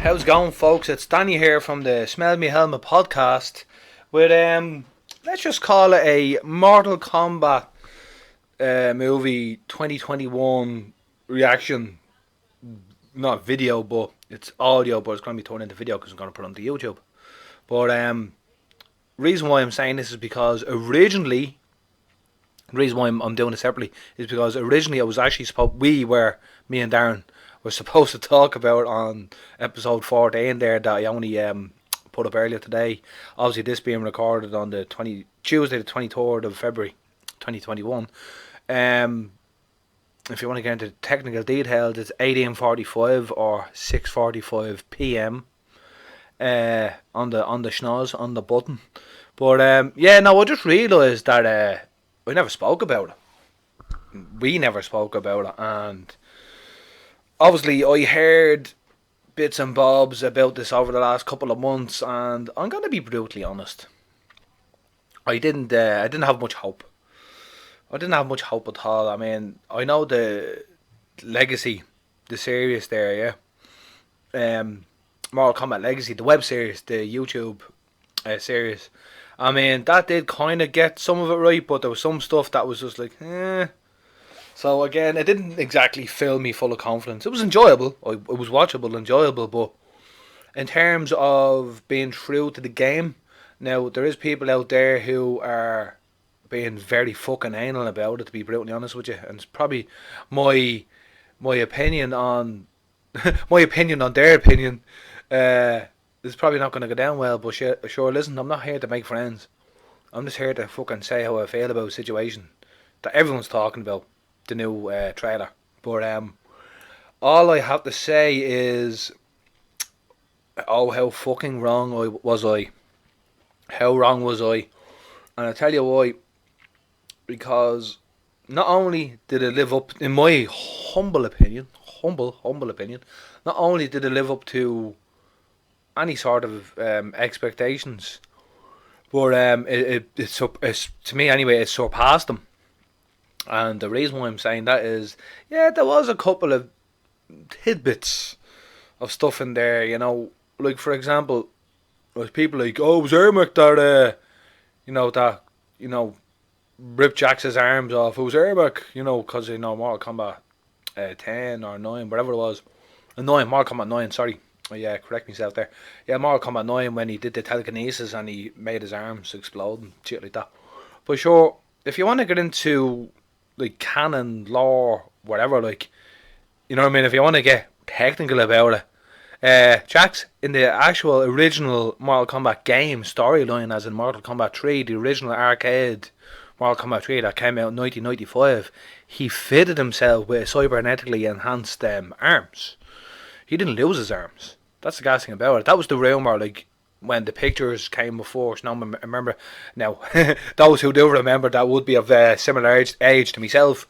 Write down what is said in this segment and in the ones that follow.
How's it going, folks? It's Danny here from the Smell Me Helmet podcast with let's just call it a Mortal Kombat movie 2021 reaction. Not video, but it's audio, but it's going to be turned into video because I'm going to put it onto YouTube. But reason why I'm saying this is because originally, the reason why I'm doing it separately is because originally I was actually me and Darren were supposed to talk about on episode 14 there that I only put up earlier today. Obviously this being recorded on the Tuesday the 23rd of February 2021. If you want to get into technical details, it's 18:45 or 6:45 p.m. On the schnoz, on the button. But I just realised that we never spoke about it. We never spoke about it, and obviously I heard bits and bobs about this over the last couple of months, and I'm gonna be brutally honest. I didn't have much hope. I didn't have much hope at all. I mean, I know the Legacy, the series there, yeah. Mortal Kombat Legacy, the web series, the YouTube series. I mean, that did kind of get some of it right, but there was some stuff that was just like, eh. So again, it didn't exactly fill me full of confidence. It was enjoyable. It was watchable, enjoyable, but in terms of being true to the game, now there is people out there who are being very fucking anal about it, to be brutally honest with you, and it's probably my opinion on my opinion on their opinion. It's probably not going to go down well, but sure, listen, I'm not here to make friends. I'm just here to fucking say how I feel about a situation that everyone's talking about, the new trailer. But all I have to say is, oh, how fucking wrong was I. How wrong was I? And I'll tell you why. Because not only did it live up, in my humble opinion, not only did it live up to any sort of expectations, but it's to me anyway, it surpassed them. And the reason why I'm saying that is, yeah, there was a couple of tidbits of stuff in there, like for example, there's people like, oh, it was Ermac that ripped Jax's arms off. It was Ermac, because Mortal Kombat 10 or 9, whatever it was. 9, Mortal Kombat 9, sorry. Oh, yeah, correct myself there. Yeah, Mortal Kombat 9 when he did the telekinesis and he made his arms explode and shit like that. But sure, if you want to get into like canon, lore, whatever, like, you know what I mean, if you want to get technical about it, Jax, in the actual original Mortal Kombat game storyline, as in Mortal Kombat 3, the original arcade Mortal Kombat 3 that came out in 1995, he fitted himself with cybernetically enhanced arms. He didn't lose his arms. That's the gas thing about it. That was the rumour, like, when the pictures came before. So now I remember, now, those who do remember, that would be of similar age to myself.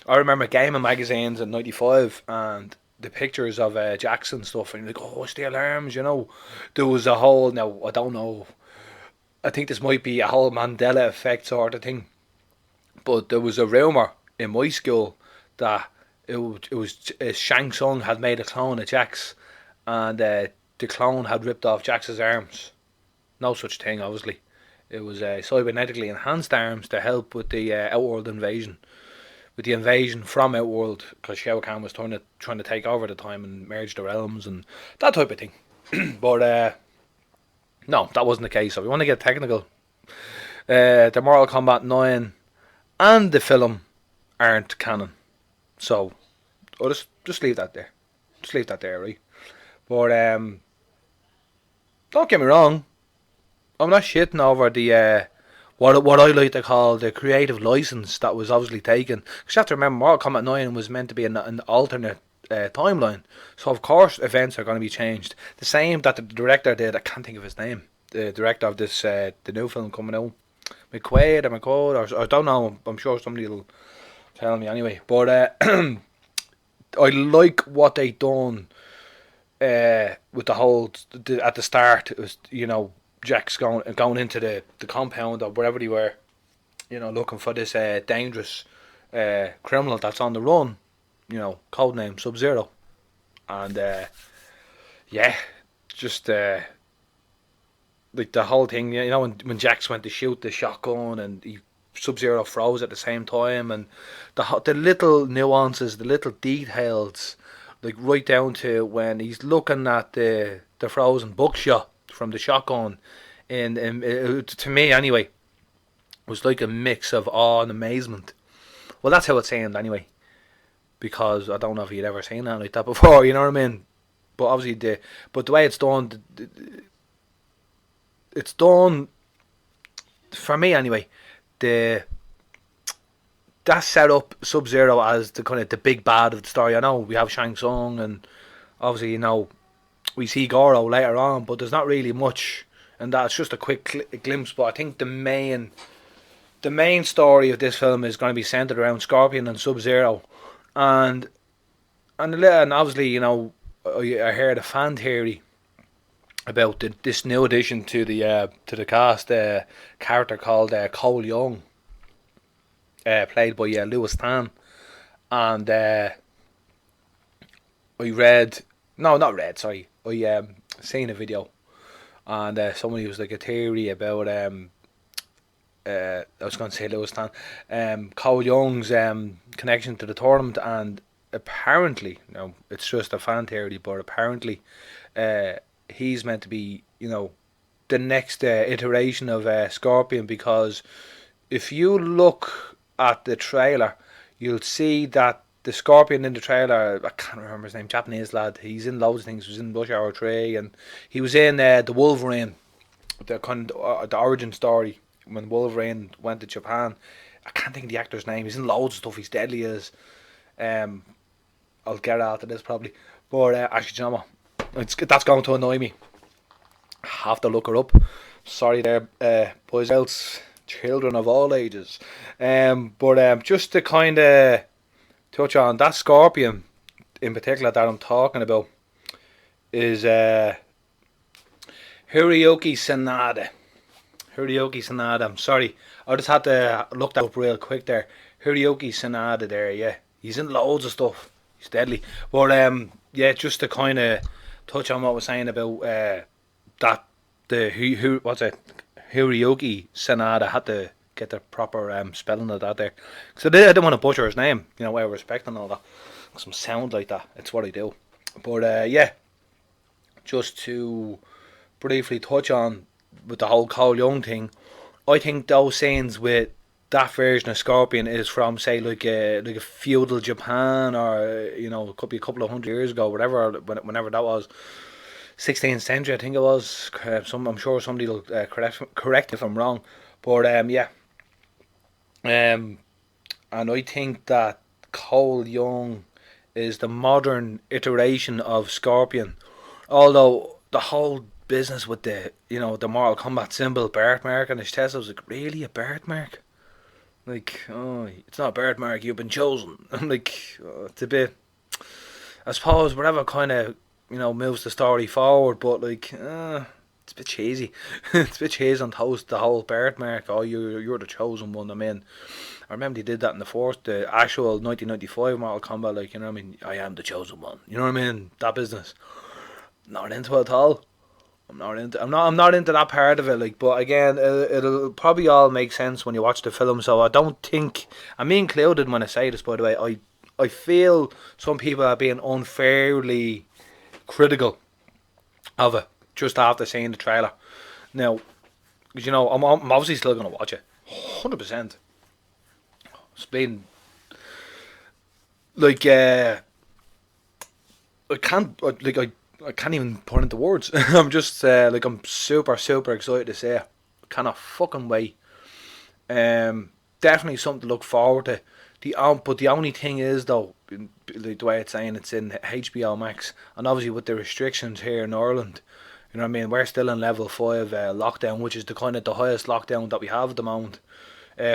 I remember gaming magazines in 95 and the pictures of Jackson stuff, and you're like, oh, steel arms, There was a whole, now, I don't know, I think this might be a whole Mandela effect sort of thing, but there was a rumour in my school that it was Shang Tsung had made a clone of Jax, and the clone had ripped off Jax's arms. No such thing, obviously. It was cybernetically enhanced arms to help with the Outworld invasion. With the invasion from Outworld, because Shao Kahn was trying to take over at the time and merge the realms and that type of thing. But no, that wasn't the case. So if you want to get technical, the Mortal Kombat 9 and the film aren't canon. So I'll just leave that there. Just leave that there, right? But don't get me wrong, I'm not shitting over the what I like to call the creative license that was obviously taken. Because you have to remember, Mortal Kombat 9 was meant to be an alternate timeline, so of course events are going to be changed. The same that the director did. I can't think of his name. The director of this the new film coming out, McQuaid or I don't know. I'm sure somebody will tell me anyway. But I like what they done with the whole at the start. It was Jax going into the compound or wherever they were, looking for this dangerous criminal that's on the run, codename Sub-Zero, and yeah, just like the whole thing, you know, when Jax went to shoot the shotgun and Sub-Zero froze at the same time, and the little nuances, the little details, like right down to when he's looking at the frozen buckshot from the shotgun, and to me anyway, was like a mix of awe and amazement. Well, that's how it seemed anyway, because I don't know if you'd ever seen that like that before. You know what I mean? But obviously but the way it's done, it's done for me anyway. The That set up Sub Zero as the kind of the big bad of the story. I know we have Shang Tsung, and obviously we see Goro later on, but there's not really much, and that's just a quick glimpse. But I think the main story of this film is going to be centered around Scorpion and Sub Zero, and and obviously I heard a fan theory about this new addition to the cast, character called Cole Young, played by Lewis Tan, and I read, no, not read, sorry, I seen a video, and somebody was like a theory about I was going to say Lewis Tan, Cole Young's connection to the tournament, and apparently, it's just a fan theory, but apparently, he's meant to be, the next iteration of Scorpion, because if you look at the trailer, you'll see that the Scorpion in the trailer, I can't remember his name, Japanese lad, he's in loads of things, he was in Rush Hour 3, and he was in the Wolverine, the kind of, the origin story, when Wolverine went to Japan. I can't think of the actor's name, he's in loads of stuff, he's deadly as, I'll get after this probably, but actually, you know what, that's going to annoy me. I have to look her up. Sorry there, boys, else, children of all ages. But just to kind of touch on that Scorpion in particular that I'm talking about is Hiroyuki Sanada. Hiroyuki Sanada. I'm sorry, I just had to look that up real quick there. Hiroyuki Sanada there, yeah. He's in loads of stuff. He's deadly. But yeah, just to kind of touch on what I was saying about that what's it? Hiroyuki Sanada, had to get the proper spelling of that there. So I didn't want to butcher his name, out of respect and all that. Some sound like that, it's what I do. But yeah, just to briefly touch on with the whole Cole Young thing, I think those scenes with that version of Scorpion is from, say, like a feudal Japan, or it could be a couple of hundred years ago, whatever, whenever that was, 16th century, I think it was. I'm sure somebody will correct if I'm wrong, but yeah, and I think that Cole Young is the modern iteration of Scorpion, although the whole business with the the Mortal Kombat symbol birthmark on his chest, I was like, really, a birthmark? Like, oh, it's not a birthmark, you've been chosen. I'm like, oh, it's a bit, I suppose, whatever kind of moves the story forward, but like, it's a bit cheesy. It's a bit cheesy on toast, the whole birthmark. Oh, you're the chosen one. I mean, I remember they did that in the actual 1995 Mortal Kombat. Like, I am the chosen one. You know what I mean? That business. Not into it at all. I'm not into that part of it. Like, but again, it'll probably all make sense when you watch the film. So I don't think, I'm included when I say this, by the way. I feel some people are being unfairly critical of it just after seeing the trailer. Now, because I'm obviously still going to watch it, 100%. It's been like I can't even put into words. I'm just I'm super excited to see it. Cannot fucking wait. Definitely something to look forward to. But the only thing is, though, the way it's saying, it's in HBO Max, and obviously with the restrictions here in Ireland, you know what I mean, we're still in level 5 lockdown, which is the kind of the highest lockdown that we have at the moment.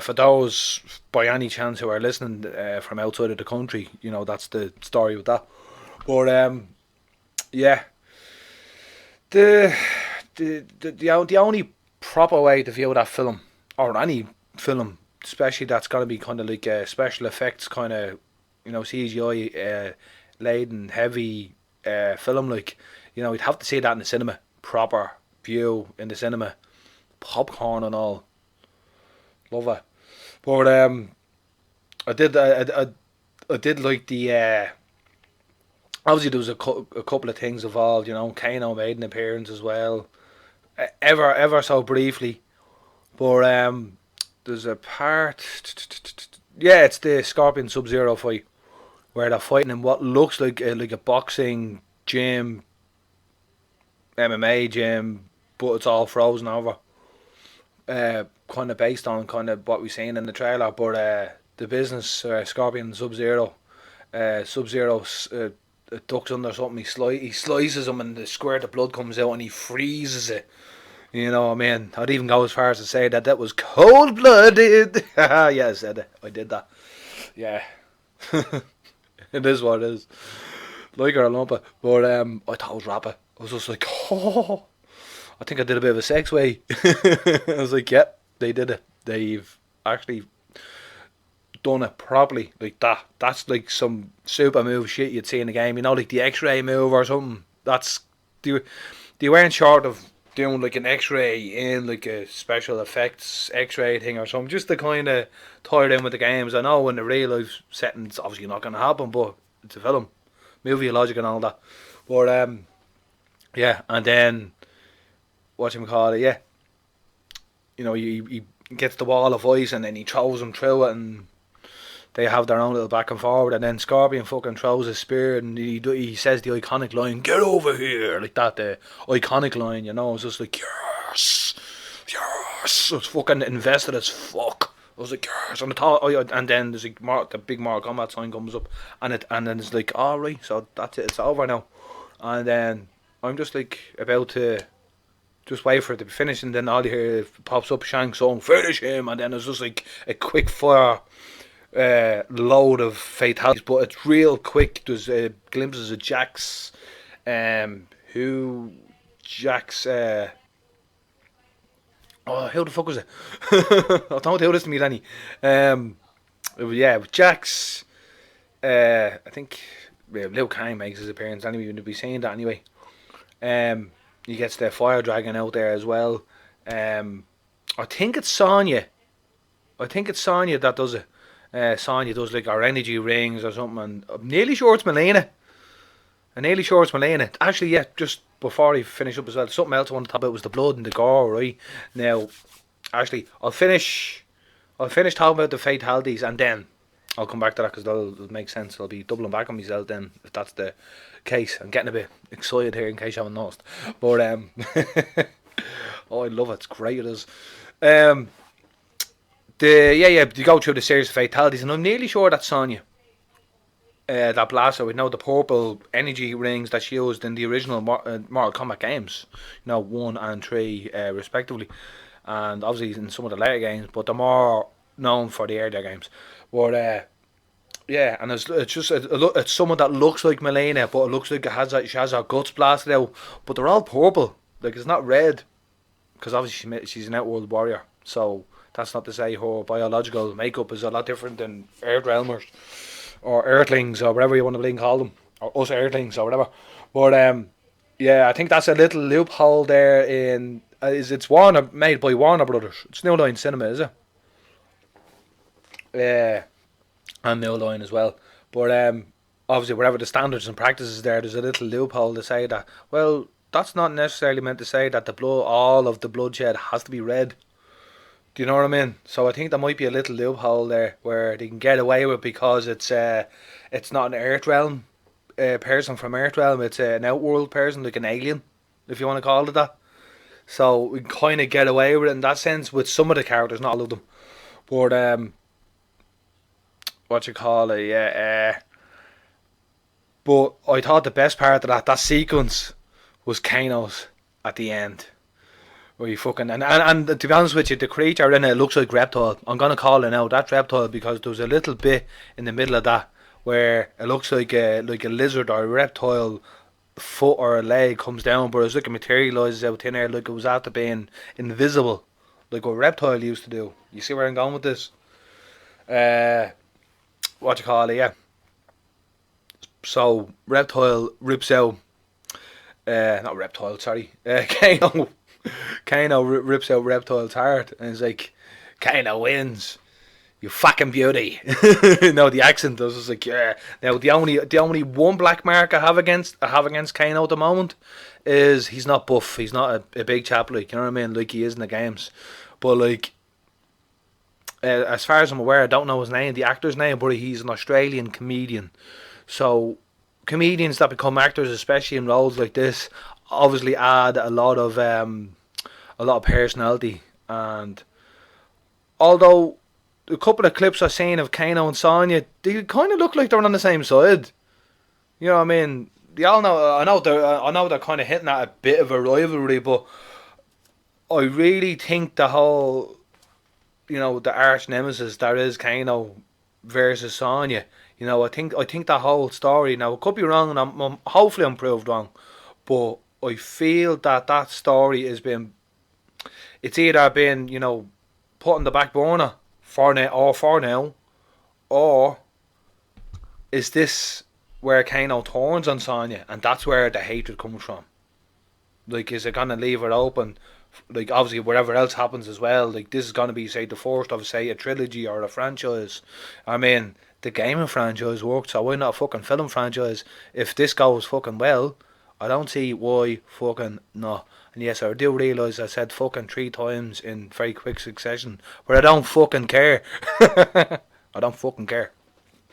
For those by any chance who are listening from outside of the country, that's the story with that. But yeah, the only proper way to view that film, or any film, especially that's got to be kind of like special effects, kind of CGI laden, heavy, film. Like, you'd have to see that in the cinema, proper view in the cinema, popcorn and all. Love it. But I did I did like the obviously there was a couple of things involved. Kano made an appearance as well, ever so briefly. But there's a part. Yeah, it's the Scorpion Sub-Zero fight where they're fighting in what looks like a boxing gym, MMA gym, but it's all frozen over. Kind of based on kind of what we've seen in the trailer, but the business Scorpion Sub-Zero, Sub-Zero ducks under something. He slices him, and the squirt of blood comes out, and he freezes it. You know what I mean? I'd even go as far as to say that was cold blooded. Yeah, I said it. I did that. Yeah. It is what it is. Like it or lump it. But I thought it was rapid. I was just like, oh, I think I did a bit of a sex way. I was like, yep, they did it. They've actually done it properly. Like that. That's like some super move shit you'd see in the game. Like the X-ray move or something. They weren't short of doing like an X-ray in like a special effects X-ray thing or something, just to kind of tie it in with the games. I know in the real life settings, obviously not going to happen, but it's a film, movie logic and all that. But yeah, and then what you call it, yeah, he gets the wall of ice and then he throws them through it, and they have their own little back and forward, and then Scorpion fucking throws a spear, and he says the iconic line, "Get over here," like that, the iconic line, it's just like, yes, yes, it's fucking invested as fuck. I was like, yes, and then there's the big Mortal Kombat sign comes up, and then it's like, alright, so that's it, it's over now, and then I'm just like about to just wait for it to be finished, and then all you hear pops up Shang Tsung, finish him, and then it's just like a quick fire load of fatalities, but it's real quick. There's glimpses of Jax, who Jax, how the fuck was it? I don't do this to me, Lenny. Yeah, Jax, I think Liu Kang makes his appearance anyway. You'd be seeing that anyway. He gets the fire dragon out there as well. I think it's Sonya. That does it. Sonya does like our energy rings or something, and I'm nearly sure it's Melina. Actually, yeah, just before I finish up as well, something else I want to talk about was the blood and the gore, right? Now, actually, I'll finish talking about the fatalities, and then I'll come back to that because that'll make sense. I'll be doubling back on myself then if that's the case. I'm getting a bit excited here in case you haven't noticed. But oh, I love it. It's great. It is. You go through the series of fatalities, and I'm nearly sure that's Sonya. That blaster with the purple energy rings that she used in the original Mortal Kombat games, 1 and 3 respectively, and obviously in some of the later games, but they're more known for the earlier games. But yeah, and it's just it's someone that looks like Melina, but it looks like she has her guts blasted out, but they're all purple, like it's not red, because obviously she's an Outworld warrior, so. That's not to say her biological makeup is a lot different than Earthrealmers or Earthlings or whatever you want to call them, or us Earthlings or whatever. But yeah, I think that's a little loophole there. It's made by Warner Brothers. It's New Line Cinema, is it? Yeah, and New Line as well. But obviously, wherever the standards and practices there's a little loophole to say that. Well, that's not necessarily meant to say that all of the bloodshed has to be red. Do you know what I mean? So I think there might be a little loophole there where they can get away with, because it's not an Earthrealm person from Earthrealm. It's an Outworld person, like an alien, if you want to call it that. So we kind of get away with it in that sense with some of the characters, not all of them. But what you call it? Yeah. But I thought the best part of that sequence was Kano's at the end. Where you fucking and to be honest with you, the creature in it looks like reptile. I'm gonna call it now. That's reptile, because there's a little bit in the middle of that where it looks like a lizard or a reptile foot or a leg comes down, but it's like it materializes out thin air, like it was after being invisible, like what reptile used to do. You see where I'm going with this? What you call it? Yeah, So Reptile rips out. Not Reptile, sorry. Kano. Kano rips out Reptile's heart, and he's like, Kano wins. You fucking beauty. No, the accent was just like, yeah. Now the only one black mark I have against Kano at the moment is he's not buff. He's not a big chap, like, you know what I mean, like he is in the games. But like, as far as I'm aware, I don't know his name, the actor's name, but he's an Australian comedian. So comedians that become actors, especially in roles like this, obviously add a lot of personality. And although a couple of clips I've seen of Kano and Sonya, they kind of look like they're on the same side. You know what I mean? They all know. I know they're kind of hitting at a bit of a rivalry, but I really think the whole, the arch nemesis that is Kano versus Sonya. I think that whole story. Now, it could be wrong, and hopefully I'm proved wrong, but I feel that story has been. It's either been put on the back burner for now, or is this where Kano turns on Sonya, and that's where the hatred comes from? Like, is it gonna leave it open? Like, obviously, whatever else happens as well. Like, this is gonna be, say, the first of, say, a trilogy or a franchise. I mean, the gaming franchise worked, so why not a fucking film franchise? If this goes fucking well, I don't see why fucking not. And yes, I do realise I said fucking 3 times in very quick succession, but I don't fucking care. I don't fucking care.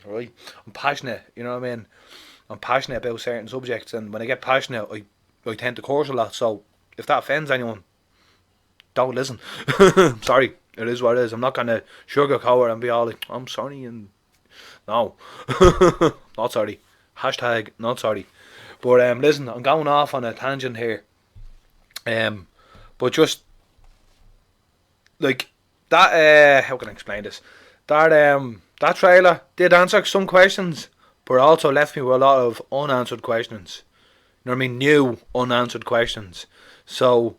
Right? I'm passionate, you know what I mean? I'm passionate about certain subjects, and when I get passionate, I tend to curse a lot, so if that offends anyone, don't listen. Sorry, it is what it is. I'm not going to sugarcoat it and be all like, I'm sorry, and no. Not sorry. Hashtag not sorry. But listen, I'm going off on a tangent here. But just like that, how can I explain this? That trailer did answer some questions, but also left me with a lot of unanswered questions. You know what I mean? New unanswered questions. So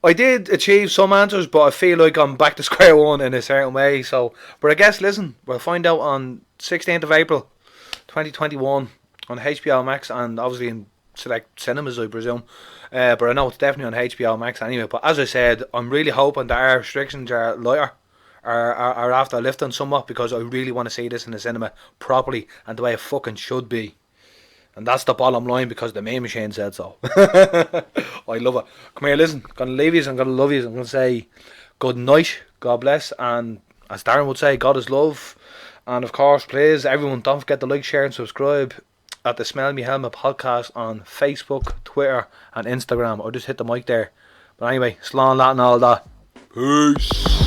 I did achieve some answers, but I feel like I'm back to square one in a certain way. So, but I guess, listen, we'll find out on 16th of April, 2021, on HBO Max, and obviously in select cinemas, I presume. But I know it's definitely on HBO Max anyway. But as I said, I'm really hoping that our restrictions are lighter, are after lifting somewhat, because I really want to see this in the cinema properly and the way it fucking should be. And that's the bottom line, because the main machine said so. I love it. Come here, listen. I'm going to leave you. I'm going to love you. I'm going to say good night. God bless. And as Darren would say, God is love. And of course, please, everyone, don't forget to like, share and subscribe at the Smell Me Helmet podcast on Facebook, Twitter and Instagram. I'll just hit the mic there. But anyway, slán that and all that. Peace.